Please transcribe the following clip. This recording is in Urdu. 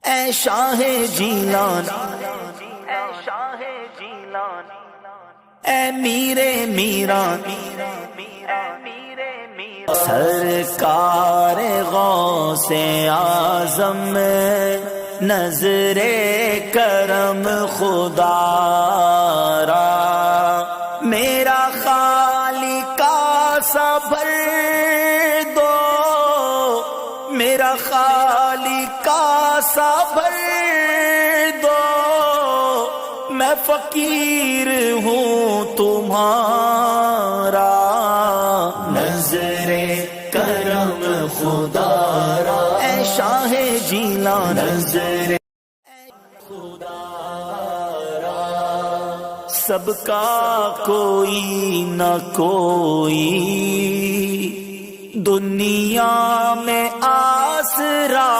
اے شاہ جیلان، اے میر میران، سرکار غوث اعظم، نظر کرم خدا را، میرا خالق سا بھر دو، میرا خالق سا بھر دو، میں فقیر ہوں تمہارا، نظر کرم خدا را، اے شاہ جیلان، نظر خدا را، سب کا کوئی نہ کوئی دنیا میں آسرا